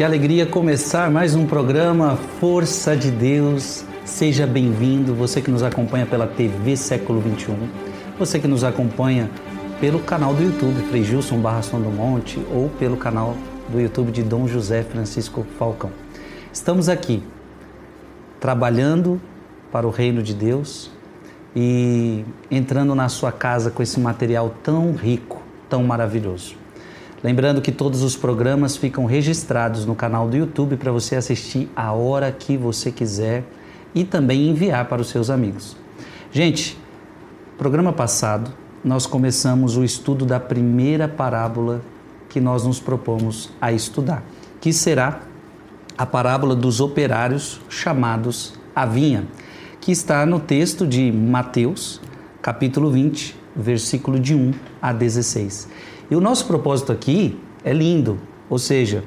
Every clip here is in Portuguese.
Que alegria começar mais um programa Força de Deus. Seja bem-vindo, você que nos acompanha pela TV Século XXI, você que nos acompanha pelo canal do YouTube Frei Gilson Som do Monte ou pelo canal do YouTube de Dom José Francisco Falcão. Estamos aqui trabalhando para o reino de Deus e entrando na sua casa com esse material tão rico, tão maravilhoso. Lembrando que todos os programas ficam registrados no canal do YouTube para você assistir a hora que você quiser e também enviar para os seus amigos. Gente, programa passado nós começamos o estudo da primeira parábola que nós nos propomos a estudar, que será a parábola dos operários chamados à vinha, que está no texto de Mateus, capítulo 20, versículo de 1 a 16. E o nosso propósito aqui é lindo, ou seja,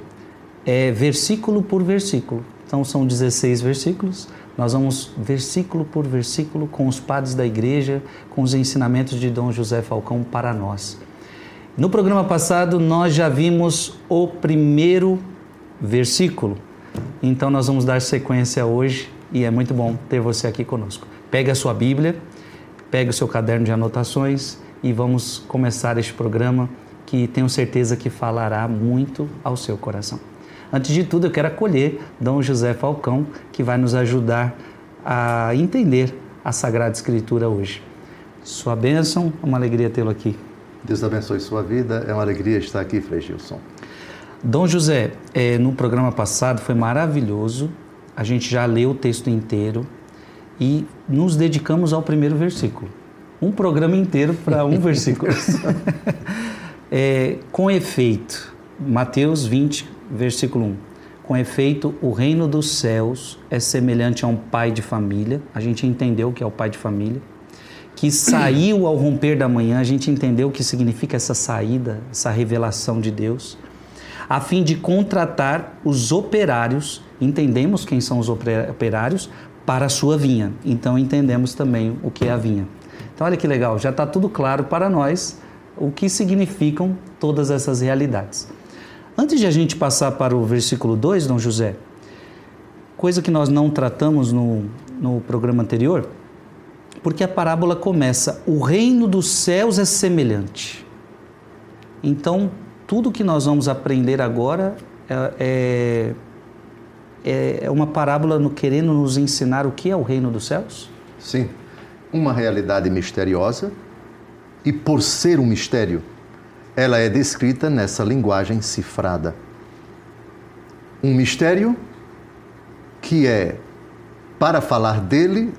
é versículo por versículo. Então são 16 versículos, nós vamos versículo por versículo com os padres da igreja, com os ensinamentos de Dom José Falcão para nós. No programa passado nós já vimos o primeiro versículo, então nós vamos dar sequência hoje e é muito bom ter você aqui conosco. Pegue a sua Bíblia, pegue o seu caderno de anotações e vamos começar este programa que tenho certeza que falará muito ao seu coração. Antes de tudo, eu quero acolher Dom José Falcão, que vai nos ajudar a entender a Sagrada Escritura hoje. Sua bênção, é uma alegria tê-lo aqui. Deus abençoe sua vida, é uma alegria estar aqui, Frei Gilson. Dom José, no programa passado foi maravilhoso, a gente já leu o texto inteiro e nos dedicamos ao primeiro versículo. Um programa inteiro para um versículo. Com efeito, Mateus 20, versículo 1. Com efeito, o reino dos céus é semelhante a um pai de família. A gente entendeu o que é o pai de família. Que saiu ao romper da manhã, a gente entendeu o que significa essa saída, essa revelação de Deus. A fim de contratar os operários, entendemos quem são os operários, para a sua vinha. Então entendemos também o que é a vinha. Então olha que legal, já está tudo claro para nós o que significam todas essas realidades. Antes de a gente passar para o versículo 2, Dom José, coisa que nós não tratamos no programa anterior, porque a parábola começa, o reino dos céus é semelhante. Então, tudo que nós vamos aprender agora é uma parábola querendo nos ensinar o que é o reino dos céus? Sim, uma realidade misteriosa e por ser um mistério, ela é descrita nessa linguagem cifrada. Um mistério que para falar dele,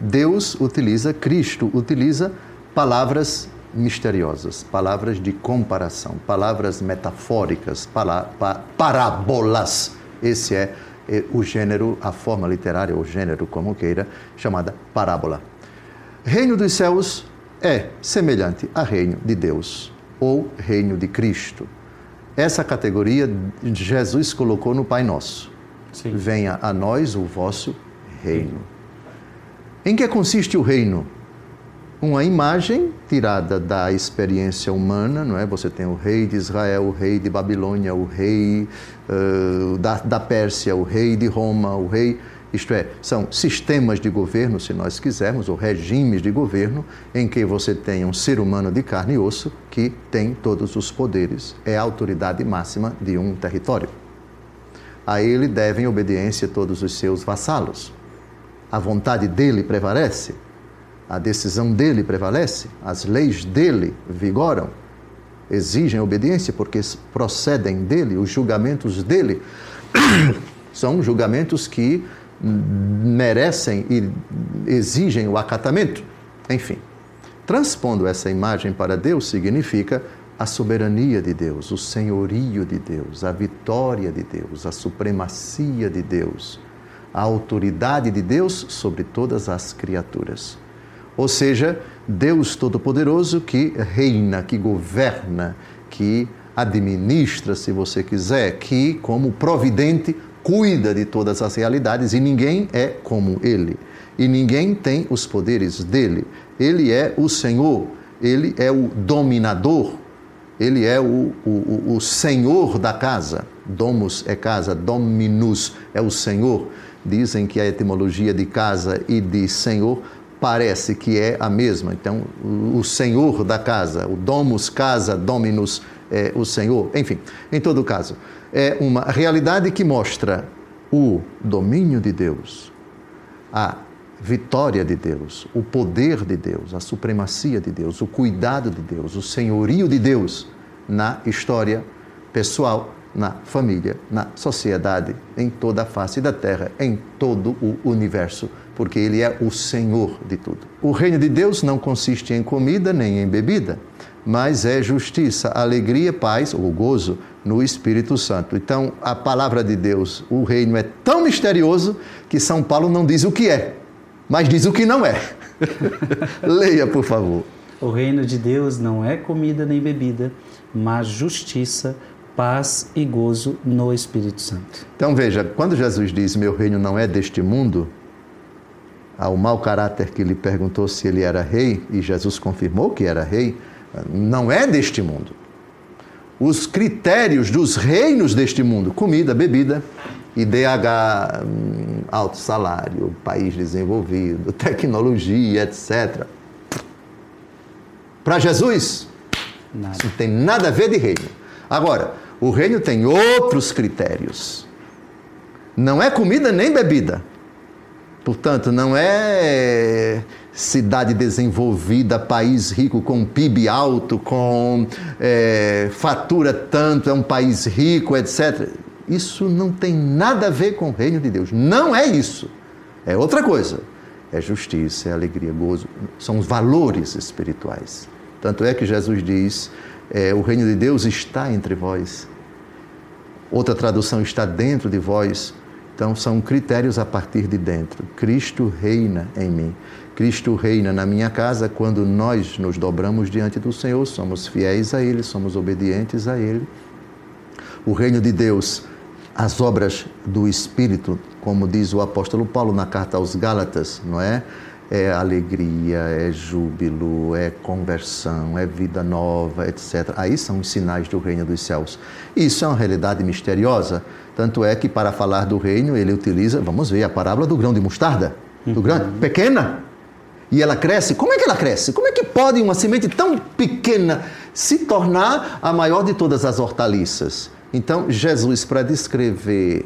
Cristo utiliza palavras misteriosas, palavras de comparação, palavras metafóricas, parábolas. Esse é o gênero, a forma literária, ou gênero, como queira, chamada parábola. Reino dos céus é semelhante a reino de Deus, ou reino de Cristo. Essa categoria Jesus colocou no Pai Nosso. Sim. Venha a nós o vosso reino. Em que consiste o reino? Uma imagem tirada da experiência humana, não é? Você tem o rei de Israel, o rei de Babilônia, o rei da Pérsia, o rei de Roma, o rei... Isto é, são sistemas de governo, se nós quisermos, ou regimes de governo, em que você tem um ser humano de carne e osso que tem todos os poderes, é a autoridade máxima de um território. A ele devem obediência todos os seus vassalos. A vontade dele prevalece, a decisão dele prevalece, as leis dele vigoram, exigem obediência porque procedem dele, os julgamentos dele são julgamentos que merecem e exigem o acatamento. Enfim, transpondo essa imagem para Deus significa a soberania de Deus, o senhorio de Deus, a vitória de Deus, a supremacia de Deus, a autoridade de Deus sobre todas as criaturas. Ou seja, Deus Todo-Poderoso que reina, que governa, que administra, se você quiser, que como providente cuida de todas as realidades e ninguém é como Ele. E ninguém tem os poderes dele. Ele é o Senhor, Ele é o dominador. Ele é o senhor da casa. Domus é casa, dominus é o senhor. Dizem que a etimologia de casa e de senhor parece que é a mesma. Então, o senhor da casa, o domus, casa, dominus, é o senhor. Enfim, em todo caso, é uma realidade que mostra o domínio de Deus, a vitória de Deus, o poder de Deus, a supremacia de Deus, o cuidado de Deus, o senhorio de Deus na história pessoal, na família, na sociedade, em toda a face da terra, em todo o universo, porque Ele é o Senhor de tudo. O reino de Deus não consiste em comida nem em bebida, mas é justiça, alegria, paz ou gozo no Espírito Santo. Então, a palavra de Deus, o reino é tão misterioso que São Paulo não diz o que é, mas diz o que não é. Leia, por favor. O reino de Deus não é comida nem bebida, mas justiça, paz e gozo no Espírito Santo. Então veja, quando Jesus diz, meu reino não é deste mundo, ao mau caráter que lhe perguntou se ele era rei, e Jesus confirmou que era rei, não é deste mundo. Os critérios dos reinos deste mundo, comida, bebida, IDH, alto salário, país desenvolvido, tecnologia, etc. Para Jesus, nada. Isso não tem nada a ver de reino. Agora, o reino tem outros critérios. Não é comida nem bebida. Portanto, não é cidade desenvolvida, país rico com PIB alto, com fatura tanto, é um país rico, etc. Isso não tem nada a ver com o reino de Deus. Não é isso. É outra coisa. É justiça, é alegria, gozo. São os valores espirituais. Tanto é que Jesus diz, o reino de Deus está entre vós. Outra tradução, está dentro de vós. Então, são critérios a partir de dentro. Cristo reina em mim. Cristo reina na minha casa quando nós nos dobramos diante do Senhor, somos fiéis a Ele, somos obedientes a Ele. O reino de Deus, as obras do Espírito, como diz o apóstolo Paulo na carta aos Gálatas, não é? É alegria, é júbilo, é conversão, é vida nova, etc. Aí são os sinais do reino dos céus. Isso é uma realidade misteriosa. Tanto é que, para falar do reino, ele utiliza, vamos ver, a parábola do grão de mostarda. Do grão, pequena. E ela cresce. Como é que ela cresce? Como é que pode uma semente tão pequena se tornar a maior de todas as hortaliças? Então, Jesus, para descrever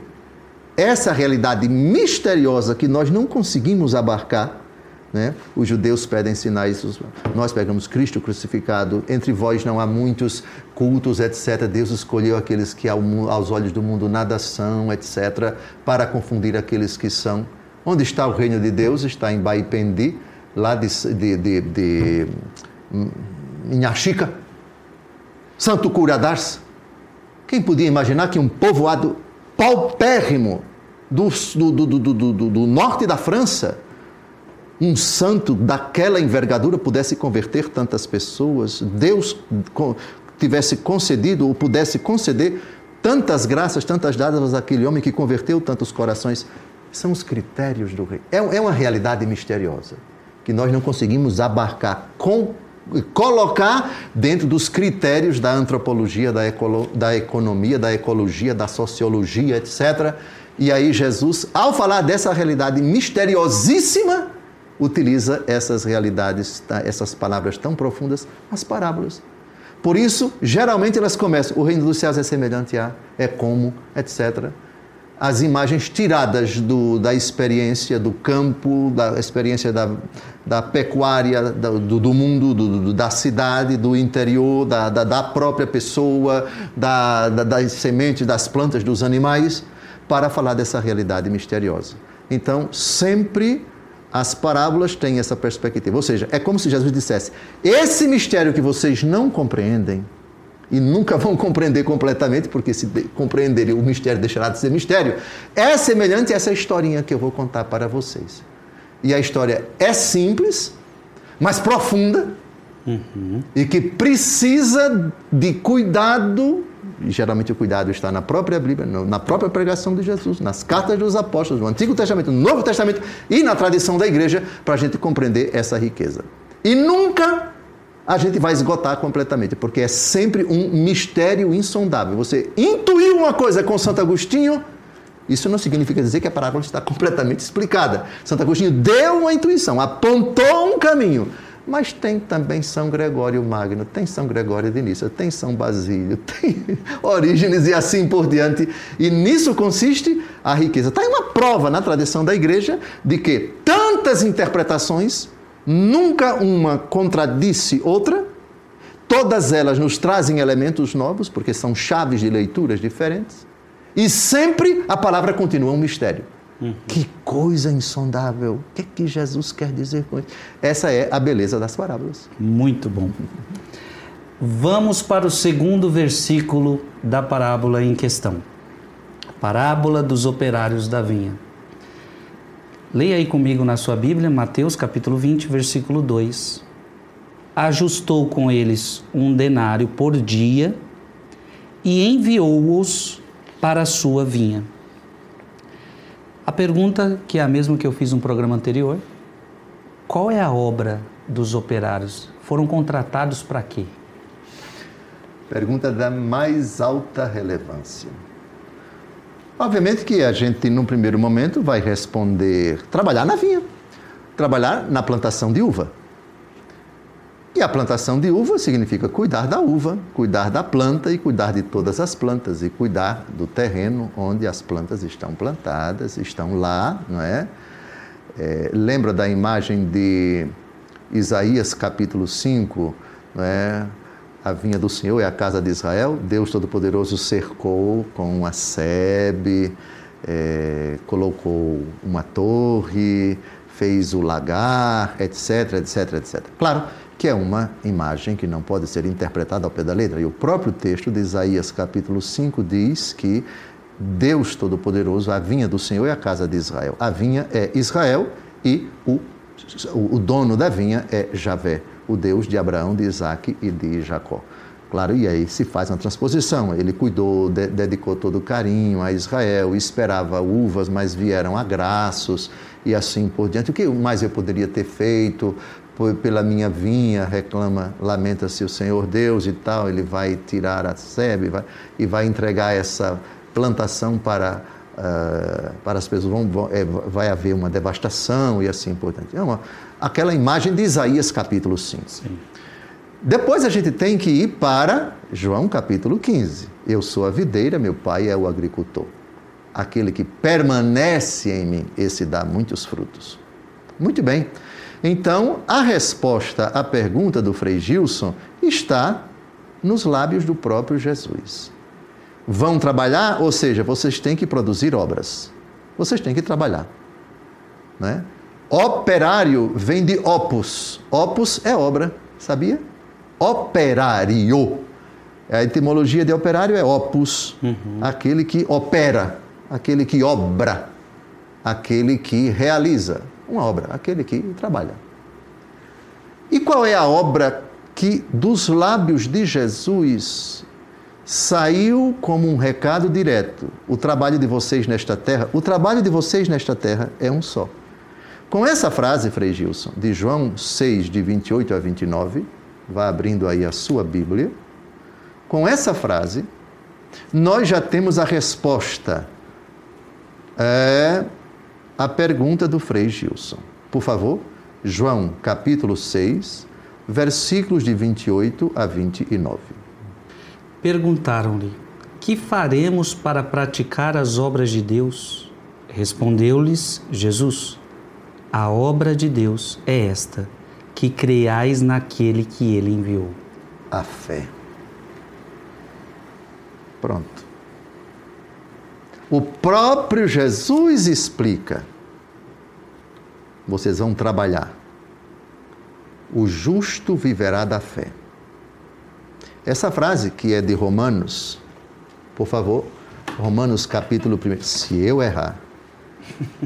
essa realidade misteriosa que nós não conseguimos abarcar, né? Os judeus pedem sinais, nós pegamos Cristo crucificado, entre vós não há muitos cultos, etc. Deus escolheu aqueles que aos olhos do mundo nada são, etc., para confundir aqueles que são. Onde está o reino de Deus? Está em Baipendi, lá de Inhaxica, Santo Curadars. Quem podia imaginar que um povoado paupérrimo do norte da França, um santo daquela envergadura pudesse converter tantas pessoas, Deus tivesse concedido ou pudesse conceder tantas graças, tantas dádivas àquele homem que converteu tantos corações. São os critérios do rei. É uma realidade misteriosa que nós não conseguimos abarcar, colocar dentro dos critérios da antropologia, da economia, da ecologia, da sociologia, etc. E aí Jesus, ao falar dessa realidade misteriosíssima, utiliza essas realidades, essas palavras tão profundas, as parábolas. Por isso, geralmente elas começam, o reino dos céus é semelhante a, é como, etc. As imagens tiradas da experiência do campo, da experiência da pecuária, do mundo, da cidade, do interior, da própria pessoa, das sementes, das plantas, dos animais, para falar dessa realidade misteriosa. Então, sempre as parábolas têm essa perspectiva. Ou seja, é como se Jesus dissesse, esse mistério que vocês não compreendem, e nunca vão compreender completamente, porque se compreenderem o mistério deixará de ser mistério, é semelhante a essa historinha que eu vou contar para vocês. E a história é simples, mas profunda, e que precisa de cuidado, e geralmente o cuidado está na própria Bíblia, na própria pregação de Jesus, nas cartas dos apóstolos, no Antigo Testamento, no Novo Testamento e na tradição da igreja, para a gente compreender essa riqueza. E nunca a gente vai esgotar completamente, porque é sempre um mistério insondável. Você intuiu uma coisa com Santo Agostinho, isso não significa dizer que a parábola está completamente explicada. Santo Agostinho deu uma intuição, apontou um caminho. Mas tem também São Gregório Magno, tem São Gregório de Nissa, tem São Basílio, tem Orígenes e assim por diante. E nisso consiste a riqueza. Está aí uma prova na tradição da Igreja de que tantas interpretações, nunca uma contradisse outra, todas elas nos trazem elementos novos, porque são chaves de leituras diferentes, e sempre a palavra continua um mistério. Que coisa insondável! O que é que Jesus quer dizer com isso? Essa é a beleza das parábolas. Muito bom. Vamos para o segundo versículo da parábola em questão. Parábola dos operários da vinha. Leia aí comigo na sua Bíblia, Mateus capítulo 20, versículo 2. Ajustou com eles um denário por dia e enviou-os para a sua vinha. A pergunta, que é a mesma que eu fiz no programa anterior: qual é a obra dos operários? Foram contratados para quê? Pergunta da mais alta relevância. Obviamente que a gente, num primeiro momento, vai responder: trabalhar na vinha, trabalhar na plantação de uva. E a plantação de uva significa cuidar da uva, cuidar da planta e cuidar de todas as plantas, e cuidar do terreno onde as plantas estão plantadas, estão lá, não é? Lembra da imagem de Isaías capítulo 5, não é? A vinha do Senhor é a casa de Israel, Deus Todo-Poderoso cercou com uma sebe, colocou uma torre, fez o lagar, etc, etc, etc. Claro que é uma imagem que não pode ser interpretada ao pé da letra. E o próprio texto de Isaías capítulo 5 diz que Deus Todo-Poderoso, a vinha do Senhor é a casa de Israel. A vinha é Israel e o dono da vinha é Javé, o Deus de Abraão, de Isaque e de Jacó. Claro, e aí se faz uma transposição. Ele cuidou, dedicou todo o carinho a Israel, esperava uvas, mas vieram agraços e assim por diante. O que mais eu poderia ter feito? Pela minha vinha, lamenta-se o Senhor Deus e tal, ele vai tirar a sebe e vai entregar essa plantação para as pessoas, vai haver uma devastação e assim por diante. Aquela imagem de Isaías capítulo 5. Sim. Depois a gente tem que ir para João capítulo 15. Eu sou a videira, meu pai é o agricultor. Aquele que permanece em mim, esse dá muitos frutos. Muito bem. Então, a resposta à pergunta do Frei Gilson está nos lábios do próprio Jesus. Vão trabalhar, ou seja, vocês têm que produzir obras. Vocês têm que trabalhar. Né? Operário vem de opus. Opus é obra, sabia? Operário. A etimologia de operário é opus. Aquele que opera, aquele que obra, aquele que realiza. Uma obra, aquele que trabalha. E qual é a obra que dos lábios de Jesus saiu como um recado direto? O trabalho de vocês nesta terra, o trabalho de vocês nesta terra é um só. Com essa frase, Frei Gilson, de João 6, de 28 a 29, vá abrindo aí a sua Bíblia, com essa frase, nós já temos a resposta. A pergunta do Frei Gilson. Por favor, João capítulo 6, versículos de 28 a 29. Perguntaram-lhe: que faremos para praticar as obras de Deus? Respondeu-lhes Jesus: a obra de Deus é esta, que creiais naquele que ele enviou. A fé. Pronto. O próprio Jesus explica: vocês vão trabalhar. O justo viverá da fé. Essa frase que é de Romanos, por favor, Romanos capítulo 1. Se eu errar,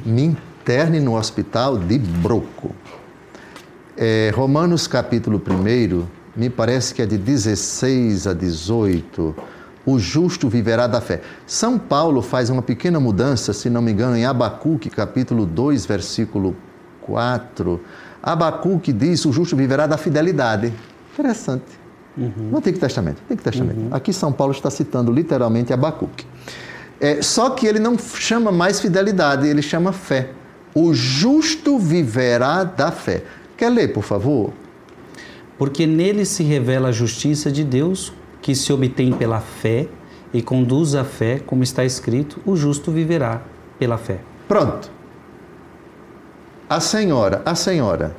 me interne no hospital de Broco. Romanos capítulo 1, me parece que é de 16 a 18. O justo viverá da fé. São Paulo faz uma pequena mudança, se não me engano, em Abacuque, capítulo 2, versículo 4. Abacuque diz: o justo viverá da fidelidade. Interessante. No Antigo Testamento. Aqui São Paulo está citando literalmente Abacuque. Só que ele não chama mais fidelidade, ele chama fé. O justo viverá da fé. Quer ler, por favor? Porque nele se revela a justiça de Deus, que se obtém pela fé e conduz à fé, como está escrito, o justo viverá pela fé. Pronto. A senhora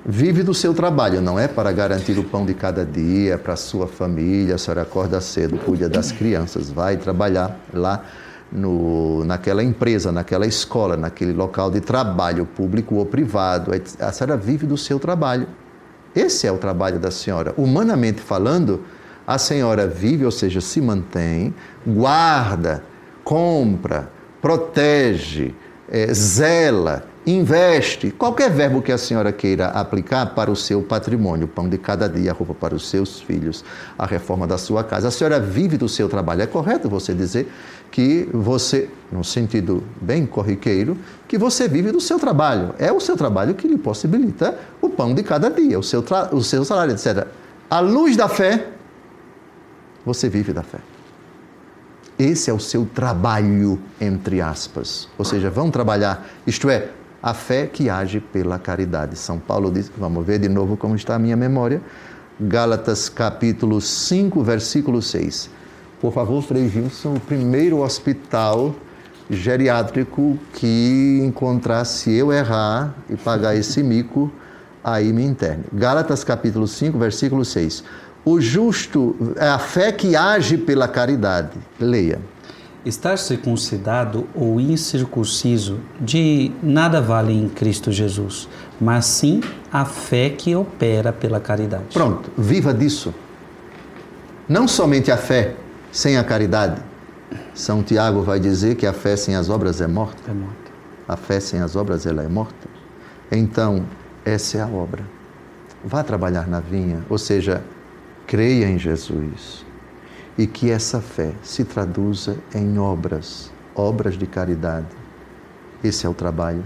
vive do seu trabalho, não é para garantir o pão de cada dia, para a sua família, a senhora acorda cedo, cuida das crianças, vai trabalhar lá naquela empresa, naquela escola, naquele local de trabalho, público ou privado. A senhora vive do seu trabalho. Esse é o trabalho da senhora. Humanamente falando, a senhora vive, ou seja, se mantém, guarda, compra, protege, zela, investe, qualquer verbo que a senhora queira aplicar para o seu patrimônio, o pão de cada dia, a roupa para os seus filhos, a reforma da sua casa. A senhora vive do seu trabalho. É correto você dizer que você, no sentido bem corriqueiro, que você vive do seu trabalho. É o seu trabalho que lhe possibilita o pão de cada dia, o seu salário, etc. À luz da fé, você vive da fé. Esse é o seu trabalho, entre aspas. Ou seja, vão trabalhar, isto é, a fé que age pela caridade. São Paulo diz, vamos ver de novo como está a minha memória, Gálatas capítulo 5, versículo 6. Por favor, Frei Gilson, o primeiro hospital geriátrico que encontrar, se eu errar e pagar esse mico, aí me interne. Gálatas capítulo 5, versículo 6. O justo é a fé que age pela caridade. Leia. Estar circuncidado ou incircunciso de nada vale em Cristo Jesus, mas sim a fé que opera pela caridade. Pronto, viva disso. Não somente a fé sem a caridade. São Tiago vai dizer que a fé sem as obras é morta. É morta. A fé sem as obras, ela é morta. Então, essa é a obra. Vá trabalhar na vinha, ou seja, creia em Jesus e que essa fé se traduza em obras de caridade. Esse é o trabalho.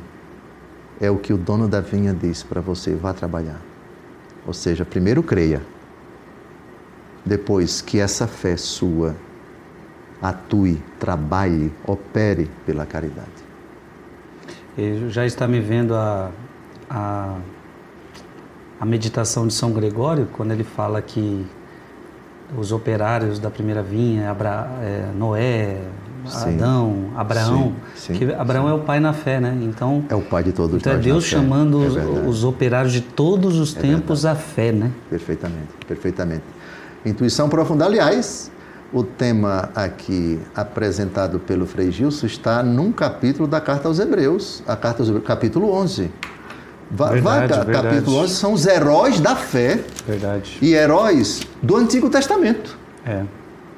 É o que o dono da vinha diz para você, vá trabalhar. Ou seja, primeiro creia, depois que essa fé sua atue, trabalhe, opere pela caridade. Eu já está me vendo a meditação de São Gregório, quando ele fala que os operários da primeira vinha, Noé, sim, Adão, Abraão, sim. Que Abraão é o pai na fé, né? Então, é o pai de todos então nós. Então é Deus chamando os operários de todos os tempos à fé, né? Perfeitamente. Intuição profunda. Aliás, o tema aqui apresentado pelo Frei Gilson está num capítulo da Carta aos Hebreus, capítulo 11. Capítulo 11 são os heróis da fé. Verdade. E heróis do Antigo Testamento. É.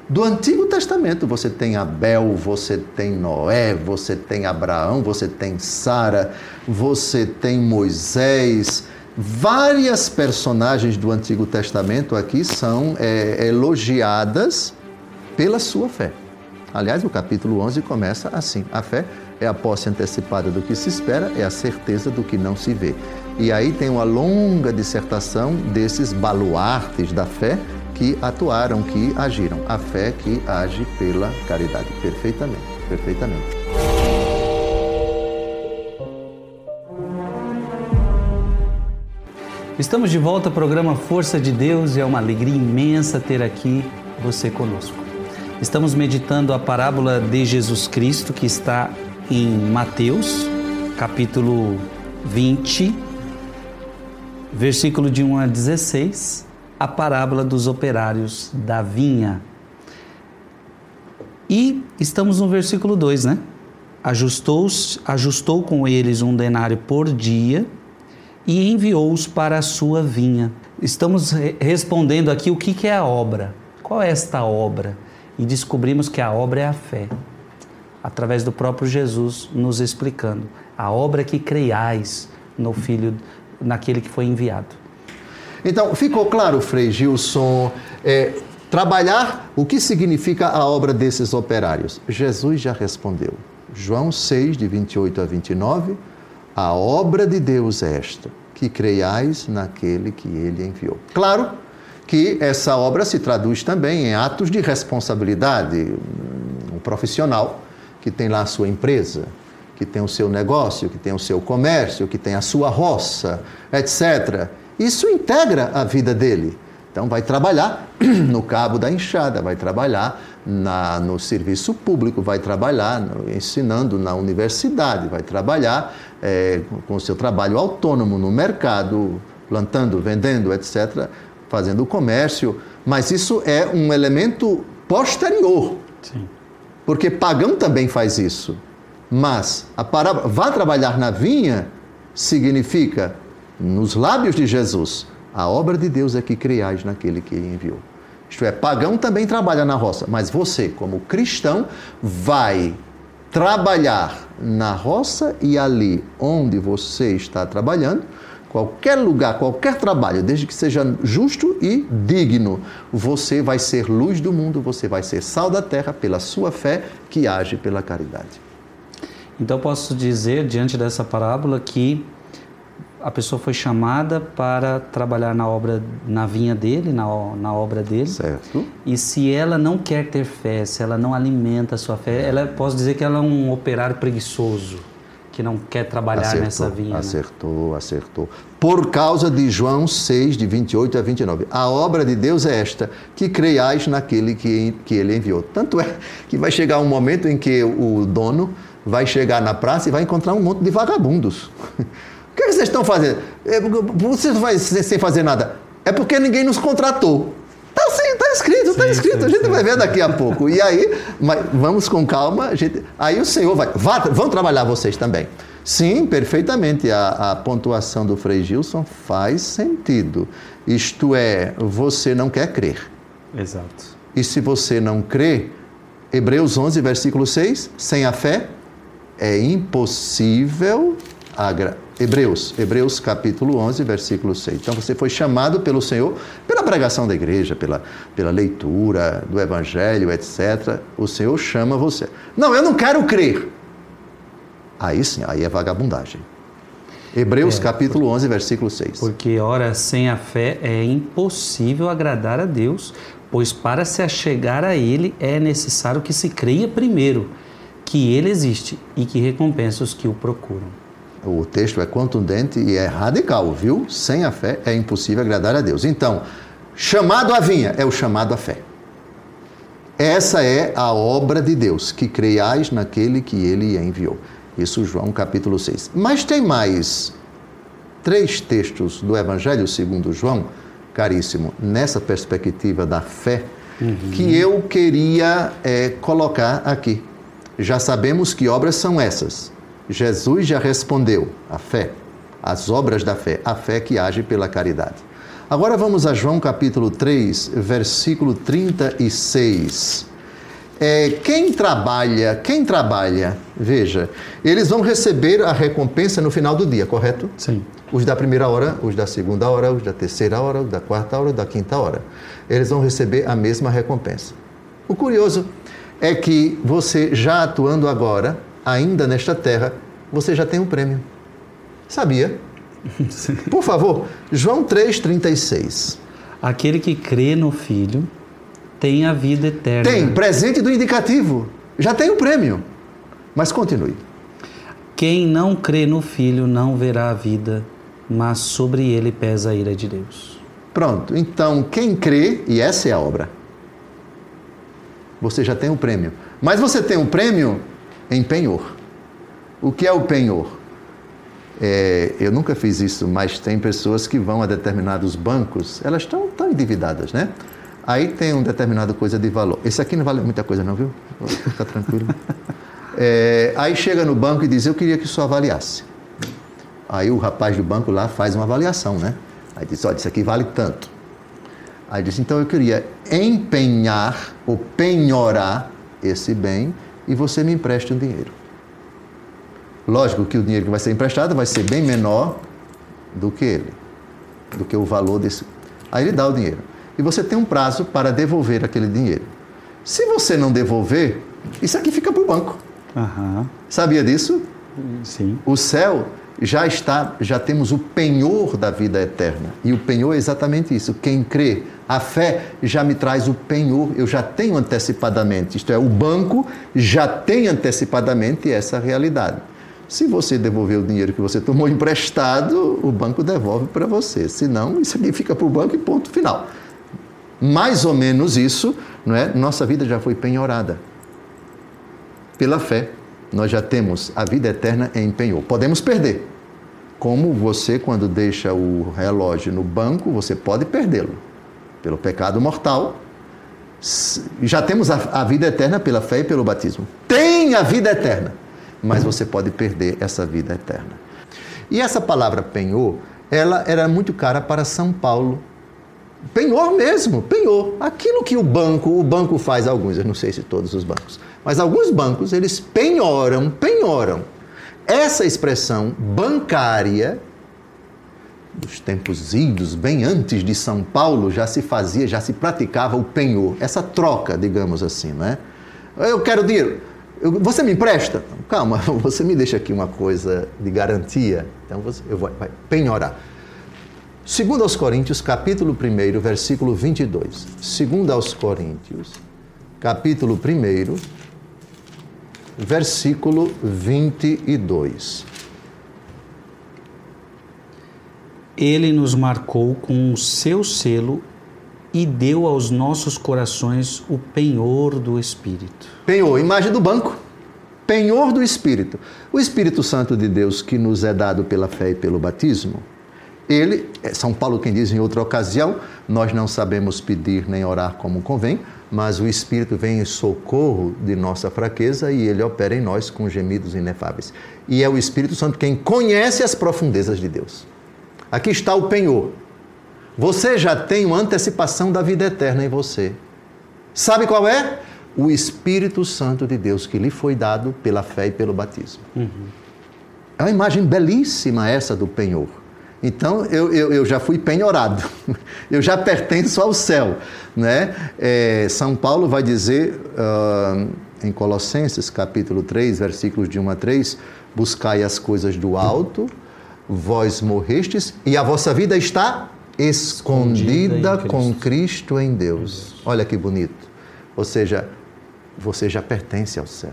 Do Antigo Testamento você tem Abel, você tem Noé, você tem Abraão, você tem Sara, você tem Moisés. Várias personagens do Antigo Testamento aqui são elogiadas pela sua fé. Aliás, o capítulo 11 começa assim: a fé é a posse antecipada do que se espera, é a certeza do que não se vê. E aí tem uma longa dissertação desses baluartes da fé que atuaram, que agiram. A fé que age pela caridade. Perfeitamente. Estamos de volta ao programa Força de Deus e é uma alegria imensa ter aqui você conosco. Estamos meditando a parábola de Jesus Cristo que está em Mateus, capítulo 20, versículo de 1 a 16, a parábola dos operários da vinha. E estamos no versículo 2, né? Ajustou com eles um denário por dia e enviou-os para a sua vinha. Estamos respondendo aqui o que é a obra. Qual é esta obra? E descobrimos que a obra é a fé, através do próprio Jesus nos explicando. A obra que creiais no Filho, naquele que foi enviado. Então, ficou claro, Frei Gilson, trabalhar, o que significa a obra desses operários? Jesus já respondeu. João 6, de 28 a 29, a obra de Deus é esta, que creiais naquele que ele enviou. Claro que essa obra se traduz também em atos de responsabilidade. Um profissional que tem lá a sua empresa, que tem o seu negócio, que tem o seu comércio, que tem a sua roça, etc. Isso integra a vida dele. Então vai trabalhar no cabo da enxada, vai trabalhar no serviço público, vai trabalhar ensinando na universidade, vai trabalhar com o seu trabalho autônomo no mercado, plantando, vendendo, etc., fazendo o comércio. Mas isso é um elemento posterior. Sim. Porque pagão também faz isso. Mas a parábola, vá trabalhar na vinha, significa, nos lábios de Jesus, a obra de Deus é que creiais naquele que ele enviou. Isto é, pagão também trabalha na roça, mas você, como cristão, vai trabalhar na roça e ali onde você está trabalhando, qualquer lugar, qualquer trabalho, desde que seja justo e digno, você vai ser luz do mundo, você vai ser sal da terra pela sua fé que age pela caridade. Então posso dizer, diante dessa parábola, que a pessoa foi chamada para trabalhar na vinha dele, na obra dele. Certo. E se ela não quer ter fé, se ela não alimenta a sua fé, posso dizer que ela é um operário preguiçoso, que não quer trabalhar nessa vinha. Acertou. Por causa de João 6, de 28 a 29. A obra de Deus é esta, que creiais naquele que ele enviou. Tanto é que vai chegar um momento em que o dono vai chegar na praça e vai encontrar um monte de vagabundos. O que vocês estão fazendo? Vocês não vai sem fazer nada. É porque ninguém nos contratou. Está escrito. A gente vai ver daqui a pouco. E aí, vamos com calma. Aí o Senhor vão trabalhar vocês também. Sim, perfeitamente. A pontuação do Frei Gilson faz sentido. Isto é, você não quer crer. Exato. E se você não crê, Hebreus 11, versículo 6, sem a fé é impossível Hebreus capítulo 11, versículo 6. Então você foi chamado pelo Senhor, pela pregação da igreja, pela leitura do Evangelho, etc. O Senhor chama você. Não, eu não quero crer. Aí sim, aí é vagabundagem. Hebreus capítulo 11, versículo 6. Porque, ora, sem a fé é impossível agradar a Deus, pois para se achegar a Ele é necessário que se creia primeiro que Ele existe e que recompensa os que o procuram. O texto é contundente e é radical, viu? Sem a fé é impossível agradar a Deus. Então, chamado à vinha é o chamado à fé. Essa é a obra de Deus, que creiais naquele que Ele enviou. Isso João capítulo 6. Mas tem mais 3 textos do Evangelho segundo João, caríssimo, nessa perspectiva da fé, que eu queria colocar aqui. Já sabemos que obras são essas. Jesus já respondeu, a fé, as obras da fé, a fé que age pela caridade. Agora vamos a João capítulo 3, versículo 36. Quem trabalha, veja, eles vão receber a recompensa no final do dia, correto? Sim. Os da primeira hora, os da segunda hora, os da terceira hora, os da quarta hora, os da quinta hora. Eles vão receber a mesma recompensa. O curioso é que você já atuando agora, ainda nesta terra, você já tem um prêmio. Sabia? Sim. Por favor, João 3,36. Aquele que crê no Filho tem a vida eterna. Tem, presente do indicativo. Já tem um prêmio. Mas continue. Quem não crê no Filho não verá a vida, mas sobre ele pesa a ira de Deus. Pronto. Então, quem crê, e essa é a obra, você já tem um prêmio. Mas você tem um prêmio em penhor. O que é o penhor? Eu nunca fiz isso, mas tem pessoas que vão a determinados bancos, elas estão tão endividadas, né? Aí tem uma determinada coisa de valor. Esse aqui não vale muita coisa não, viu? Fica tranquilo. Aí chega no banco e diz, eu queria que o senhor avaliasse. Aí o rapaz do banco lá faz uma avaliação, né? Aí diz, olha, isso aqui vale tanto. Aí diz, então eu queria empenhar ou penhorar esse bem e você me empresta um dinheiro. Lógico que o dinheiro que vai ser emprestado vai ser bem menor do que ele, do que o valor desse. Aí ele dá o dinheiro. E você tem um prazo para devolver aquele dinheiro. Se você não devolver, isso aqui fica para o banco. Aham. Sabia disso? Sim. O céu já temos o penhor da vida eterna. E o penhor é exatamente isso. Quem crê, a fé já me traz o penhor, eu já tenho antecipadamente. Isto é, o banco já tem antecipadamente essa realidade. Se você devolver o dinheiro que você tomou emprestado, o banco devolve para você. Se não, isso aqui fica para o banco e ponto final. Mais ou menos isso, não é? Nossa vida já foi penhorada. Pela fé, nós já temos a vida eterna em penhor. Podemos perder. Como você, quando deixa o relógio no banco, você pode perdê-lo. Pelo pecado mortal, já temos a vida eterna pela fé e pelo batismo. Tem a vida eterna, mas você pode perder essa vida eterna. E essa palavra penhor, ela era muito cara para São Paulo. Penhor mesmo, penhor. Aquilo que o banco faz, alguns, eu não sei se todos os bancos, mas alguns bancos, eles penhoram. Essa expressão bancária, dos tempos idos, bem antes de São Paulo, já se praticava o penhor. Essa troca, digamos assim, não é? Eu quero dinheiro. Você me empresta? Calma, você me deixa aqui uma coisa de garantia. Então, eu vou penhorar. 2 aos Coríntios, capítulo 1, versículo 22. 2 aos Coríntios, capítulo 1, versículo 22. Ele nos marcou com o seu selo e deu aos nossos corações o penhor do Espírito. Penhor, imagem do banco. Penhor do Espírito. O Espírito Santo de Deus que nos é dado pela fé e pelo batismo, ele, São Paulo quem diz em outra ocasião, nós não sabemos pedir nem orar como convém, mas o Espírito vem em socorro de nossa fraqueza e ele opera em nós com gemidos inefáveis. E é o Espírito Santo quem conhece as profundezas de Deus. Aqui está o penhor. Você já tem uma antecipação da vida eterna em você. Sabe qual é? O Espírito Santo de Deus que lhe foi dado pela fé e pelo batismo. É uma imagem belíssima essa do penhor. Então, eu já fui penhorado, eu já pertenço ao céu, né? São Paulo vai dizer em Colossenses, capítulo 3, versículos de 1 a 3, buscai as coisas do alto, vós morrestes, e a vossa vida está escondida com Cristo em Deus. Olha que bonito. Ou seja, você já pertence ao céu.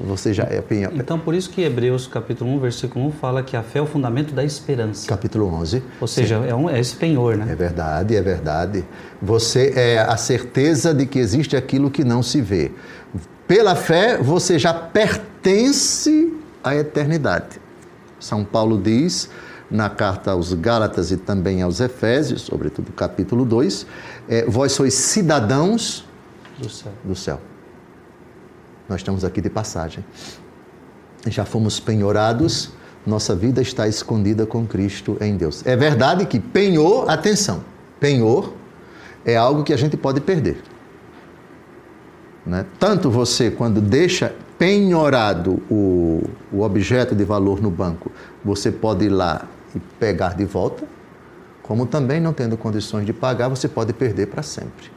Você já é... Então, por isso que Hebreus, capítulo 1, versículo 1, fala que a fé é o fundamento da esperança. Capítulo 11. Ou seja, é esse penhor, né? É verdade, é verdade. Você é a certeza de que existe aquilo que não se vê. Pela fé, você já pertence à eternidade. São Paulo diz, na carta aos Gálatas e também aos Efésios, sobretudo capítulo 2, vós sois cidadãos do céu. Nós estamos aqui de passagem. Já fomos penhorados, nossa vida está escondida com Cristo em Deus. É verdade que penhor, atenção, penhor é algo que a gente pode perder. Né? Tanto você, quando deixa penhorado o objeto de valor no banco, você pode ir lá e pegar de volta, como também, não tendo condições de pagar, você pode perder para sempre.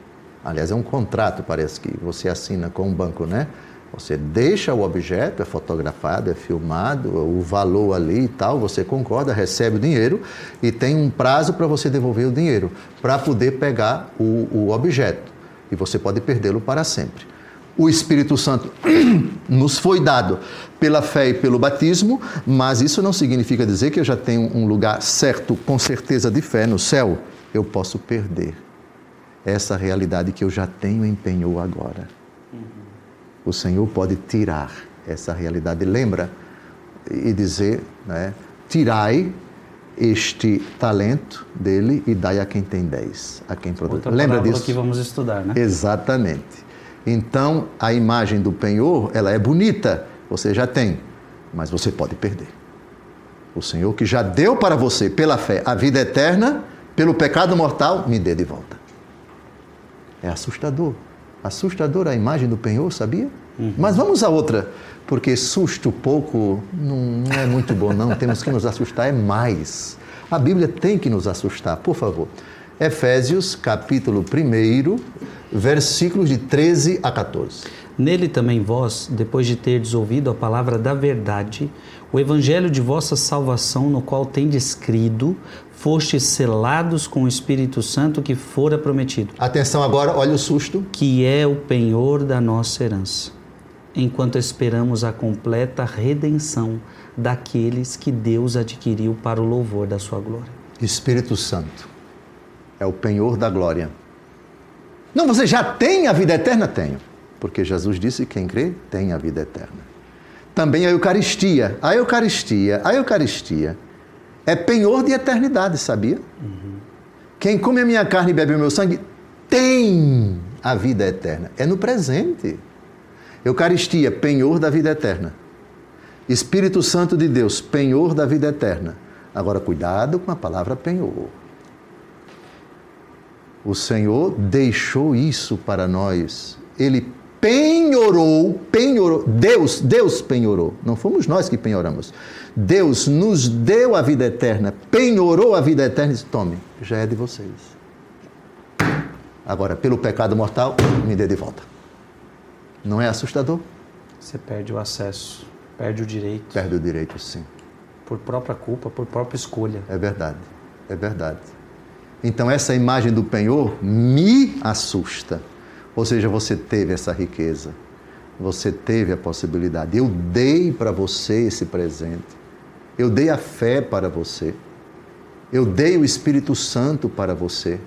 Aliás, é um contrato, parece que você assina com um banco, né? Você deixa o objeto, é fotografado, é filmado, o valor ali e tal, você concorda, recebe o dinheiro e tem um prazo para você devolver o dinheiro, para poder pegar o objeto. E você pode perdê-lo para sempre. O Espírito Santo nos foi dado pela fé e pelo batismo, mas isso não significa dizer que eu já tenho um lugar certo, com certeza de fé no céu. Eu posso perder essa realidade que eu já tenho em penhor agora. O Senhor pode tirar essa realidade. Lembra e dizer, né, tirai este talento dele e dai a quem tem 10, a quem produz. Lembra disso? Que vamos estudar, né? Exatamente. Então, a imagem do penhor, ela é bonita, você já tem, mas você pode perder. O Senhor que já deu para você, pela fé, a vida eterna, pelo pecado mortal, me dê de volta. É assustador. Assustadora a imagem do penhor, sabia? Mas vamos a outra, porque susto pouco não é muito bom, não. Temos que nos assustar, é mais. A Bíblia tem que nos assustar, por favor. Efésios, capítulo 1, versículos de 13 a 14. Nele também vós, depois de terdes ouvido a palavra da verdade, o evangelho de vossa salvação, no qual tendes crido, fostes selados com o Espírito Santo que fora prometido. Atenção agora, olha o susto. Que é o penhor da nossa herança, enquanto esperamos a completa redenção daqueles que Deus adquiriu para o louvor da sua glória. Espírito Santo é o penhor da glória. Não, você já tem a vida eterna? Tenho. Porque Jesus disse que quem crê tem a vida eterna. Também a Eucaristia. A Eucaristia é penhor de eternidade, sabia? Quem come a minha carne e bebe o meu sangue tem a vida eterna. É no presente. Eucaristia, penhor da vida eterna. Espírito Santo de Deus, penhor da vida eterna. Agora, cuidado com a palavra penhor. O Senhor deixou isso para nós. Ele penhorou, Deus penhorou. Não fomos nós que penhoramos. Deus nos deu a vida eterna, penhorou a vida eterna e disse, tome, já é de vocês. Agora, pelo pecado mortal, me dê de volta. Não é assustador? Você perde o acesso, perde o direito. Perde o direito, sim. Por própria culpa, por própria escolha. É verdade, é verdade. Então, essa imagem do penhor me assusta. Ou seja, você teve essa riqueza, você teve a possibilidade. Eu dei para você esse presente, eu dei a fé para você, eu dei o Espírito Santo para você.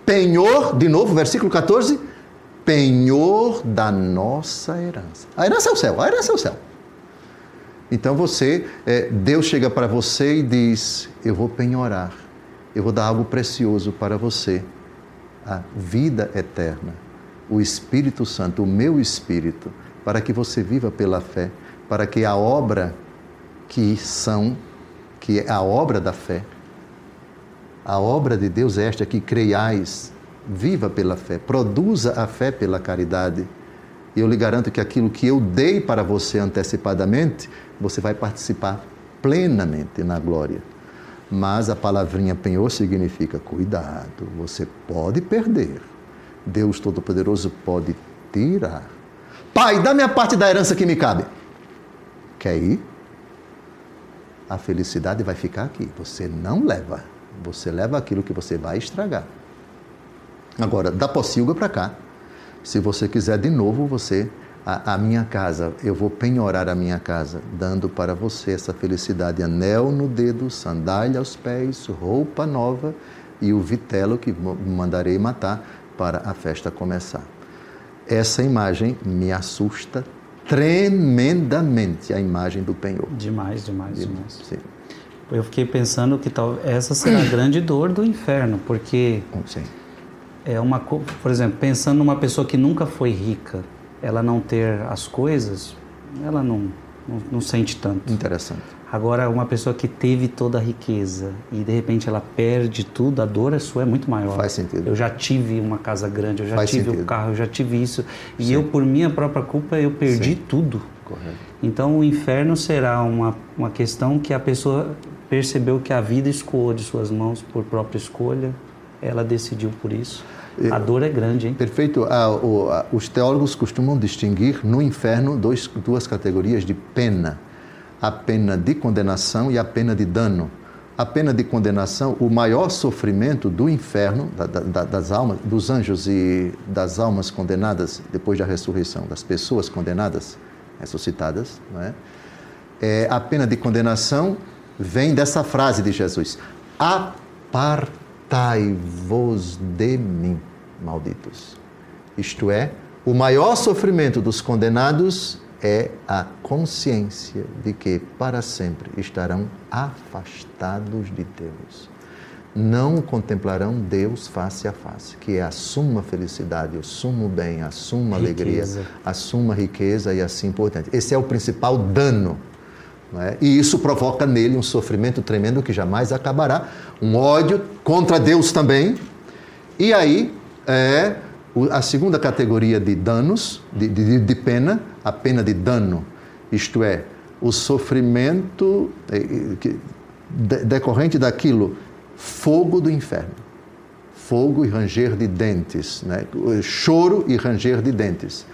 Penhor, de novo, versículo 14, penhor da nossa herança. A herança é o céu, a herança é o céu. Então Deus chega para você e diz, eu vou penhorar, eu vou dar algo precioso para você, a vida eterna. O Espírito Santo, o meu Espírito, para que você viva pela fé, para que a obra que é a obra da fé, a obra de Deus é esta, que creiais, viva pela fé, produza a fé pela caridade. E eu lhe garanto que aquilo que eu dei para você antecipadamente, você vai participar plenamente na glória. Mas a palavrinha penhor significa cuidado, você pode perder. Deus Todo-Poderoso pode tirar. Pai, dá-me a parte da herança que me cabe. Quer ir? A felicidade vai ficar aqui. Você não leva. Você leva aquilo que você vai estragar. Agora, da Pocilga para cá. Se você quiser de novo, a minha casa, eu vou penhorar a minha casa, dando para você essa felicidade. Anel no dedo, sandália aos pés, roupa nova e o vitelo que mandarei matar para a festa começar. Essa imagem me assusta tremendamente, a imagem do penhor. Demais. Sim. Eu fiquei pensando que essa será a grande dor do inferno, porque sim. Por exemplo, pensando numa pessoa que nunca foi rica, ela não ter as coisas, ela não sente tanto. Interessante. Agora, uma pessoa que teve toda a riqueza e de repente ela perde tudo, a dor é muito maior. Faz sentido. Eu já tive uma casa grande, eu já tive um carro, eu já tive isso. E Sim. eu, por minha própria culpa, eu perdi Sim. tudo. Correto. Então, o inferno será uma questão que a pessoa percebeu que a vida escoou de suas mãos por própria escolha, ela decidiu por isso. A dor é grande, hein? Perfeito. Os teólogos costumam distinguir no inferno duas categorias de pena. A pena de condenação e a pena de dano. A pena de condenação, o maior sofrimento do inferno, das almas, dos anjos e das almas condenadas depois da ressurreição, das pessoas condenadas, ressuscitadas, não é? A pena de condenação vem dessa frase de Jesus: apartai-vos de mim, malditos. Isto é, o maior sofrimento dos condenados é a consciência de que para sempre estarão afastados de Deus. Não contemplarão Deus face a face, que é a suma felicidade, o sumo bem, a suma alegria, a suma riqueza e assim por diante. Esse é o principal dano. Não é? E isso provoca nele um sofrimento tremendo que jamais acabará, um ódio contra Deus também. E aí a segunda categoria de danos, de pena, a pena de dano, isto é, o sofrimento decorrente daquilo, fogo do inferno. fogo e ranger de dentes, né? Choro e ranger de dentes.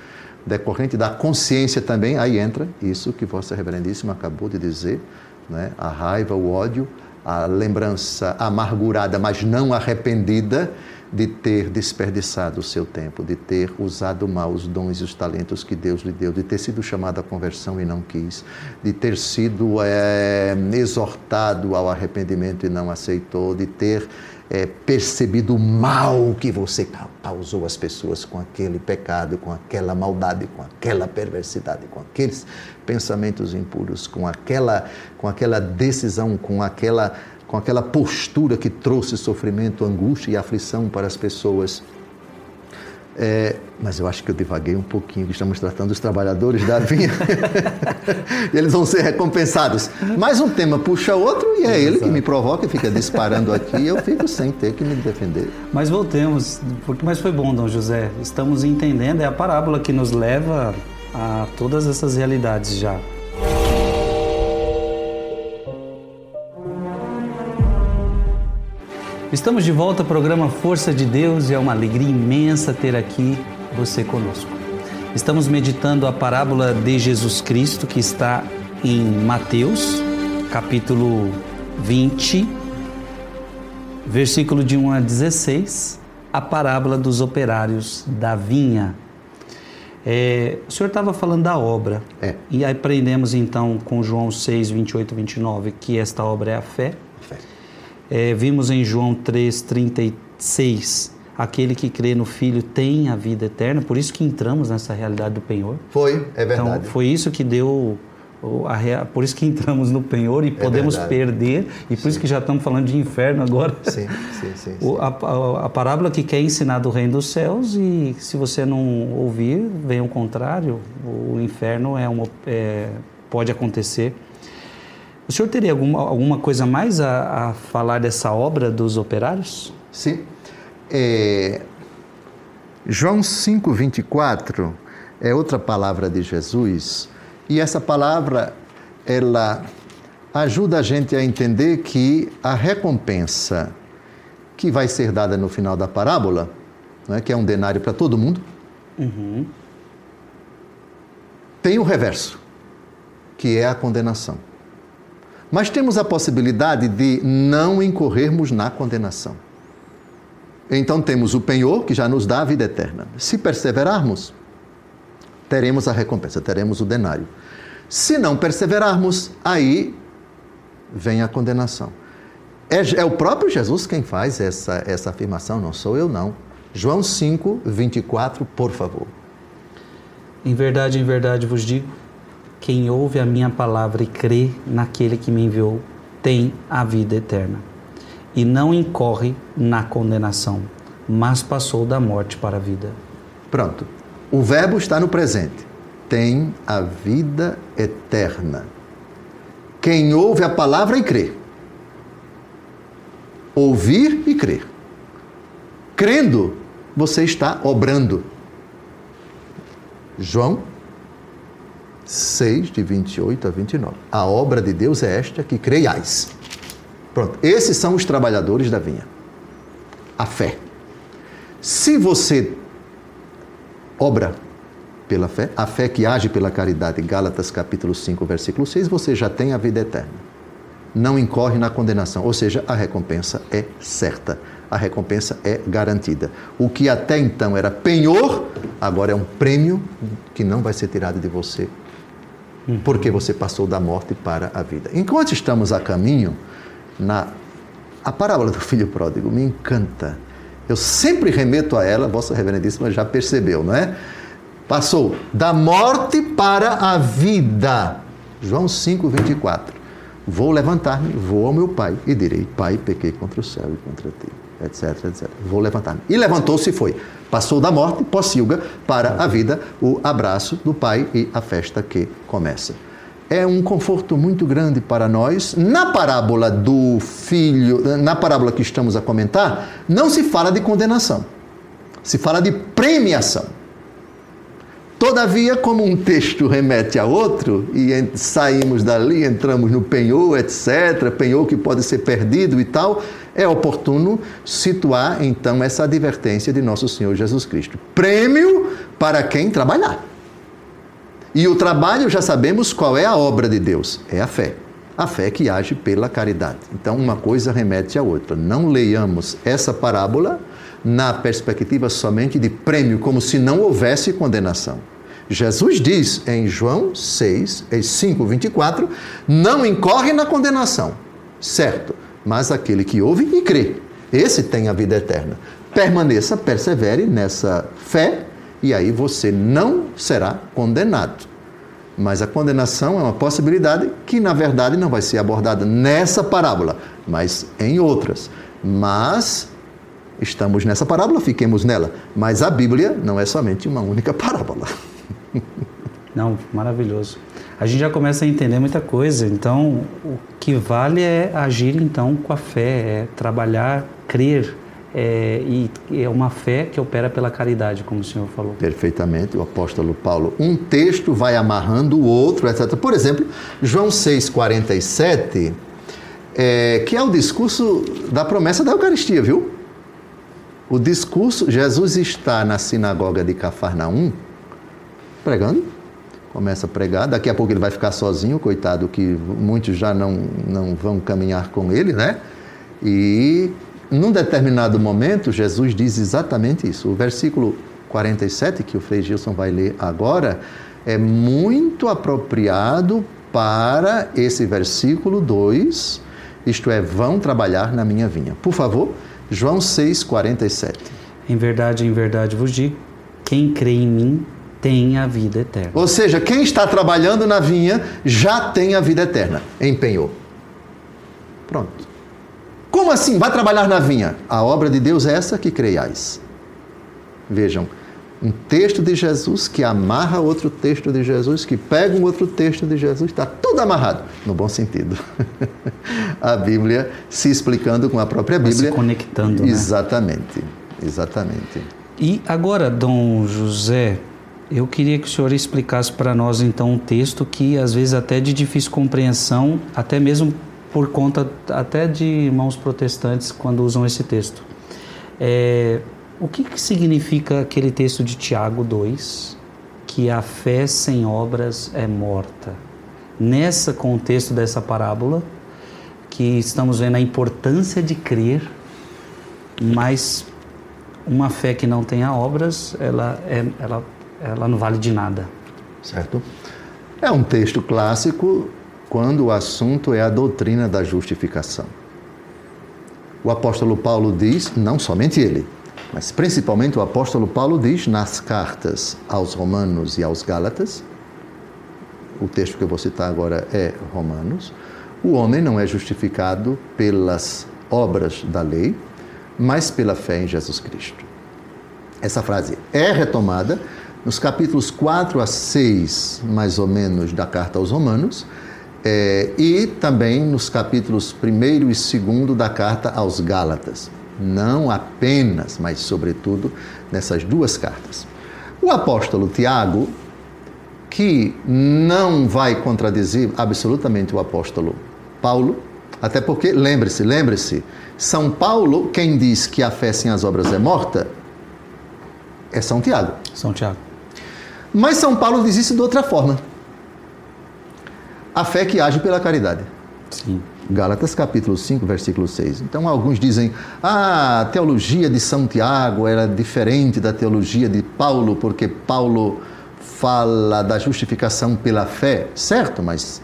Decorrente da consciência também, aí entra isso que Vossa Reverendíssima acabou de dizer, né? A raiva, o ódio, a lembrança amargurada, mas não arrependida, de ter desperdiçado o seu tempo, de ter usado mal os dons e os talentos que Deus lhe deu, de ter sido chamado à conversão e não quis, de ter sido exortado ao arrependimento e não aceitou, de ter percebido o mal que você causou às pessoas com aquele pecado, com aquela maldade, com aquela perversidade, com aqueles pensamentos impuros, com aquela decisão, com aquela postura que trouxe sofrimento, angústia e aflição para as pessoas. Mas eu acho que eu divaguei um pouquinho, que estamos tratando dos trabalhadores da vinha. Eles vão ser recompensados. Mas um tema puxa outro e é ele que me provoca e fica disparando aqui e eu fico sem ter que me defender. Mas voltemos, mas foi bom, Dom José. Estamos entendendo, é a parábola que nos leva a todas essas realidades já. Estamos de volta ao programa Força de Deus e é uma alegria imensa ter aqui você conosco. Estamos meditando a parábola de Jesus Cristo que está em Mateus, capítulo 20, versículo de 1 a 16, a parábola dos operários da vinha. O senhor estava falando da obra e aí aprendemos então com João 6, 28 e 29 que esta obra é a fé. Vimos em João 3,36, aquele que crê no Filho tem a vida eterna, por isso que entramos nessa realidade do penhor. É verdade. Então, foi isso que deu, por isso que entramos no penhor e podemos perder, e por isso que já estamos falando de inferno agora. Sim. A parábola que quer ensinar do reino dos céus, e se você não ouvir, vem ao contrário, o inferno pode acontecer. O senhor teria alguma coisa mais a falar dessa obra dos operários? Sim. João 5,24 é outra palavra de Jesus e essa palavra, ela ajuda a gente a entender que a recompensa que vai ser dada no final da parábola, né, que é um denário para todo mundo, tem o reverso, que é a condenação. Mas temos a possibilidade de não incorrermos na condenação. Então temos o penhor, que já nos dá a vida eterna. Se perseverarmos, teremos a recompensa, teremos o denário. Se não perseverarmos, aí vem a condenação. É o próprio Jesus quem faz essa afirmação, não sou eu não. João 5, 24, por favor. Em verdade vos digo, quem ouve a minha palavra e crê naquele que me enviou, tem a vida eterna. E não incorre na condenação, mas passou da morte para a vida. Pronto. O verbo está no presente. Tem a vida eterna. Quem ouve a palavra e crê. Ouvir e crer. Crendo, você está obrando. João 6, de 28 a 29. A obra de Deus é esta que creiais. Pronto. Esses são os trabalhadores da vinha. A fé. Se você obra pela fé, a fé que age pela caridade, Gálatas capítulo 5, versículo 6, você já tem a vida eterna. Não incorre na condenação, ou seja, a recompensa é certa. A recompensa é garantida. O que até então era penhor, agora é um prêmio que não vai ser tirado de você, porque você passou da morte para a vida. Enquanto estamos a caminho, a parábola do filho pródigo me encanta. Eu sempre remeto a ela, Vossa Reverendíssima já percebeu, não é? Passou da morte para a vida. João 5, 24. Vou levantar-me, vou ao meu pai e direi, Pai, pequei contra o céu e contra ti, etc, etc. Vou levantar-me. E levantou-se e foi. Passou da morte, pocilga, para a vida, o abraço do pai e a festa que começa. É um conforto muito grande para nós. Na parábola do filho, na parábola que estamos a comentar, não se fala de condenação. Se fala de premiação. Todavia, como um texto remete a outro, e saímos dali, entramos no penhor, etc., penhor que pode ser perdido e tal, É oportuno situar, então, essa advertência de nosso Senhor Jesus Cristo. Prêmio para quem trabalhar. E o trabalho, já sabemos qual é a obra de Deus. É a fé. A fé que age pela caridade. Então, uma coisa remete à outra. Não leiamos essa parábola na perspectiva somente de prêmio, como se não houvesse condenação. Jesus diz em João 6, 5, 24, não incorre na condenação, certo? Mas aquele que ouve e crê, esse tem a vida eterna. Permaneça, persevere nessa fé e aí você não será condenado. Mas a condenação é uma possibilidade que, na verdade, não vai ser abordada nessa parábola, mas em outras. Mas estamos nessa parábola, fiquemos nela. Mas a Bíblia não é somente uma única parábola. Não, maravilhoso. A gente já começa a entender muita coisa. Então, o que vale é agir, então, com a fé, é trabalhar, crer. E é uma fé que opera pela caridade, como o senhor falou. Perfeitamente, o apóstolo Paulo. Um texto vai amarrando o outro, etc. Por exemplo, João 6,47, que é o discurso da promessa da Eucaristia, viu? O discurso, Jesus está na sinagoga de Cafarnaum, pregando, começa a pregar, daqui a pouco ele vai ficar sozinho, coitado, que muitos já não vão caminhar com ele, né? E num determinado momento, Jesus diz exatamente isso. O versículo 47, que o Frei Gilson vai ler agora, é muito apropriado para esse versículo 2, isto é, vão trabalhar na minha vinha. Por favor, João 6,47. Em verdade vos digo, quem crê em mim tem a vida eterna. Ou seja, quem está trabalhando na vinha já tem a vida eterna. Empenhou. Pronto. Como assim? Vai trabalhar na vinha? A obra de Deus é essa que creiais. Vejam, um texto de Jesus que amarra outro texto de Jesus, que pega um outro texto de Jesus, está tudo amarrado, no bom sentido. A Bíblia se explicando com a própria Bíblia. Se conectando, exatamente, né? Exatamente. E agora, Dom José, eu queria que o senhor explicasse para nós, então, um texto que, às vezes, até de difícil compreensão, até mesmo por conta até de irmãos protestantes, quando usam esse texto. O que significa aquele texto de Tiago 2, que a fé sem obras é morta? Nesse contexto dessa parábola, que estamos vendo a importância de crer, mas uma fé que não tenha obras, ela não vale de nada. Certo? É um texto clássico quando o assunto é a doutrina da justificação. O apóstolo Paulo diz, não somente ele, mas principalmente o apóstolo Paulo diz nas cartas aos Romanos e aos Gálatas, o texto que eu vou citar agora é Romanos, o homem não é justificado pelas obras da lei, mas pela fé em Jesus Cristo. Essa frase é retomada nos capítulos 4 a 6, mais ou menos, da carta aos Romanos, e também nos capítulos 1º e 2º da carta aos Gálatas. Não apenas, mas sobretudo nessas duas cartas. O apóstolo Tiago, que não vai contradizer absolutamente o apóstolo Paulo, até porque, lembre-se, São Paulo, quem diz que a fé sem as obras é morta, é São Tiago. São Tiago. Mas São Paulo diz isso de outra forma. A fé que age pela caridade. Sim. Gálatas capítulo 5, versículo 6. Então, alguns dizem, a teologia de São Tiago era diferente da teologia de Paulo, porque Paulo fala da justificação pela fé. Certo, mas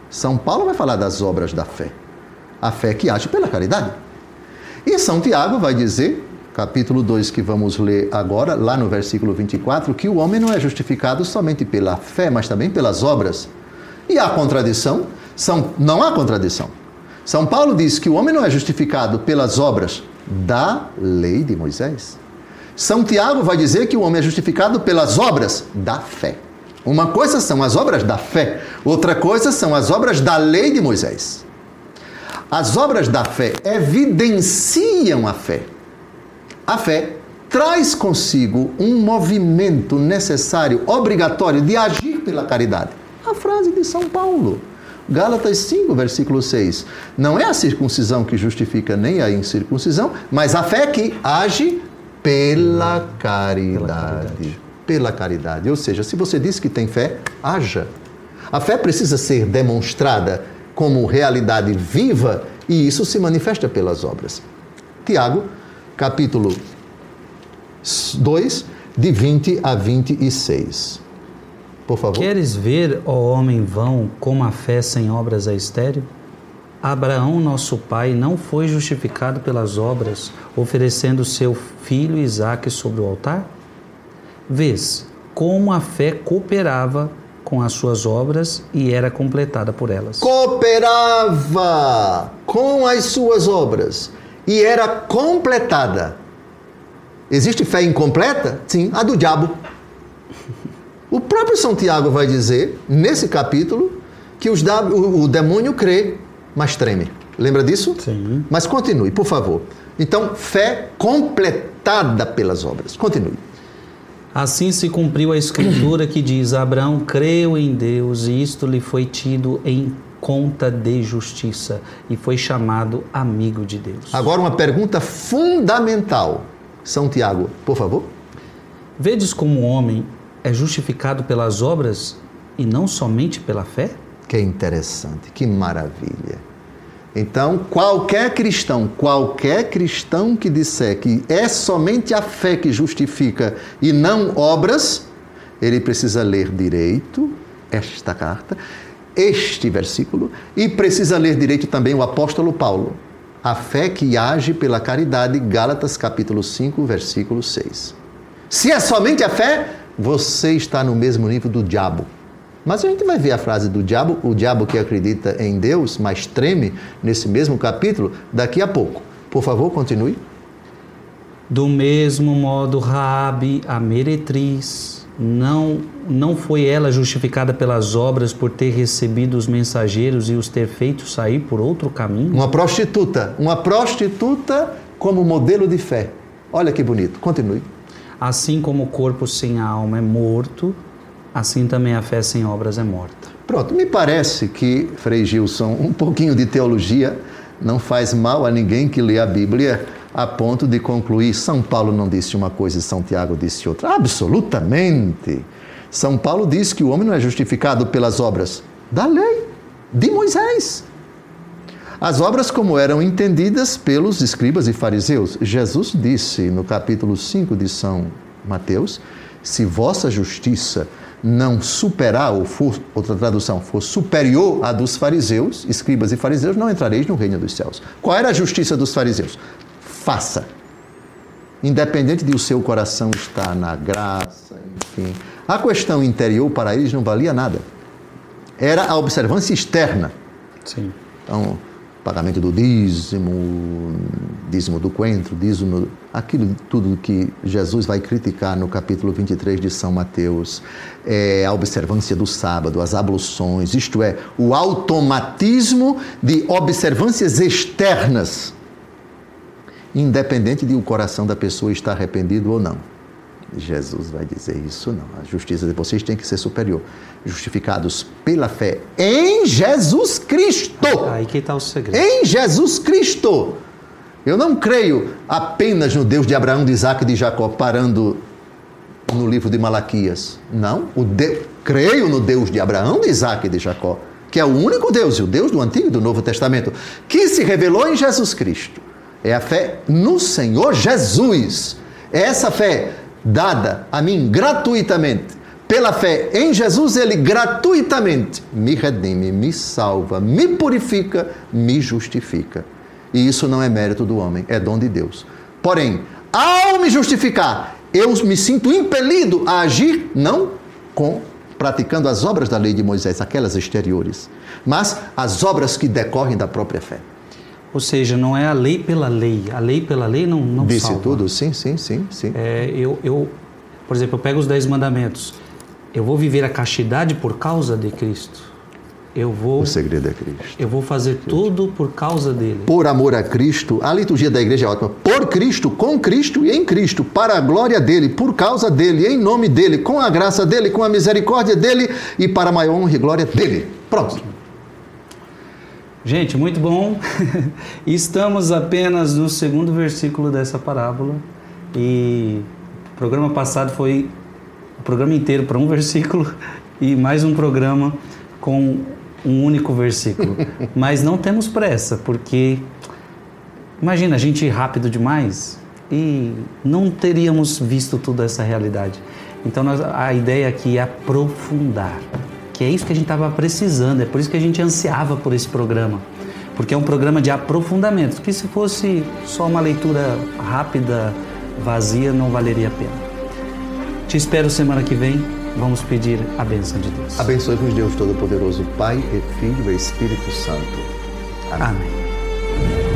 São Paulo vai falar das obras da fé. A fé que age pela caridade. E São Tiago vai dizer, capítulo 2, que vamos ler agora, lá no versículo 24, que o homem não é justificado somente pela fé, mas também pelas obras. E há contradição? Não há contradição. São Paulo diz que o homem não é justificado pelas obras da lei de Moisés. São Tiago vai dizer que o homem é justificado pelas obras da fé. Uma coisa são as obras da fé, outra coisa são as obras da lei de Moisés. As obras da fé evidenciam a fé. A fé traz consigo um movimento necessário, obrigatório, de agir pela caridade. A frase de São Paulo. Gálatas 5, versículo 6. Não é a circuncisão que justifica nem a incircuncisão, mas a fé que age pela caridade. Pela caridade. Ou seja, se você diz que tem fé, haja. A fé precisa ser demonstrada como realidade viva e isso se manifesta pelas obras. Tiago, capítulo 2, de 20 a 26. Por favor. Queres ver, ó homem vão, como a fé sem obras é estéril? Abraão, nosso pai, não foi justificado pelas obras, oferecendo seu filho Isaque sobre o altar? Vês como a fé cooperava com as suas obras e era completada por elas. Cooperava com as suas obras e era completada. Existe fé incompleta? Sim, a do diabo. O próprio São Tiago vai dizer, nesse capítulo, que o demônio crê, mas treme. Lembra disso? Sim. Mas continue, por favor. Então, fé completada pelas obras. Continue. Assim se cumpriu a escritura que diz: Abraão creu em Deus e isto lhe foi tido em conta de justiça e foi chamado amigo de Deus. Agora uma pergunta fundamental. São Tiago, por favor. Vedes como o homem é justificado pelas obras e não somente pela fé? Que interessante, que maravilha. Então, qualquer cristão que disser que é somente a fé que justifica e não obras, ele precisa ler direito esta carta, este versículo, e precisa ler direito também o apóstolo Paulo. A fé que age pela caridade, Gálatas capítulo 5, versículo 6. Se é somente a fé, você está no mesmo nível do diabo. Mas a gente vai ver a frase do diabo, o diabo que acredita em Deus, mas treme, nesse mesmo capítulo, daqui a pouco. Por favor, continue. Do mesmo modo, Raabe, a meretriz, não foi ela justificada pelas obras por ter recebido os mensageiros e os ter feito sair por outro caminho? Uma prostituta como modelo de fé. Olha que bonito, continue. Assim como o corpo sem a alma é morto, assim também a fé sem obras é morta. Pronto, me parece que, Frei Gilson, um pouquinho de teologia não faz mal a ninguém que lê a Bíblia a ponto de concluir, São Paulo não disse uma coisa e São Tiago disse outra. Absolutamente! São Paulo diz que o homem não é justificado pelas obras da lei, de Moisés. As obras como eram entendidas pelos escribas e fariseus. Jesus disse no capítulo 5 de São Mateus, se vossa justiça não superar, ou for, outra tradução, for superior à dos fariseus, escribas e fariseus, não entrareis no reino dos céus. Qual era a justiça dos fariseus? Faça. Independente de o seu coração estar na graça, enfim. A questão interior para eles não valia nada. Era a observância externa. Sim. Então, pagamento do dízimo, dízimo do coentro, dízimo, aquilo tudo que Jesus vai criticar no capítulo 23 de São Mateus, a observância do sábado, as abluções, isto é, o automatismo de observâncias externas, independente de o coração da pessoa estar arrependido ou não. Jesus vai dizer isso não. A justiça de vocês tem que ser superior. Justificados pela fé em Jesus Cristo. Aí que está o segredo. Em Jesus Cristo. Eu não creio apenas no Deus de Abraão, de Isaque e de Jacó, parando no livro de Malaquias. Não. Creio no Deus de Abraão, de Isaque e de Jacó, que é o único Deus, o Deus do Antigo e do Novo Testamento, que se revelou em Jesus Cristo. É a fé no Senhor Jesus. É essa fé dada a mim gratuitamente. Pela fé em Jesus, Ele gratuitamente me redime, me salva, me purifica, me justifica. E isso não é mérito do homem, é dom de Deus. Porém, ao me justificar, eu me sinto impelido a agir, não praticando as obras da lei de Moisés, aquelas exteriores, mas as obras que decorrem da própria fé. Ou seja, não é a lei pela lei. A lei pela lei não Disse salva. tudo? Sim. Por exemplo, eu pego os 10 mandamentos. Eu vou viver a castidade por causa de Cristo. O segredo é Cristo. Eu vou fazer tudo por causa dele. Por amor a Cristo, a liturgia da igreja é ótima. Por Cristo, com Cristo e em Cristo, para a glória dele, por causa dele, em nome dele, com a graça dele, com a misericórdia dele e para a maior honra e glória dele. Pronto. Gente, muito bom. Estamos apenas no segundo versículo dessa parábola e o programa passado foi o programa inteiro para um versículo e mais um programa com um único versículo. Mas não temos pressa, porque imagina a gente ir rápido demais e não teríamos visto toda essa realidade. Então a ideia aqui é aprofundar, que é isso que a gente estava precisando, é por isso que a gente ansiava por esse programa, porque é um programa de aprofundamento, que se fosse só uma leitura rápida, vazia, não valeria a pena. Te espero semana que vem, vamos pedir a bênção de Deus. Abençoe-vos Deus Todo-Poderoso, Pai e Filho e Espírito Santo. Amém. Amém.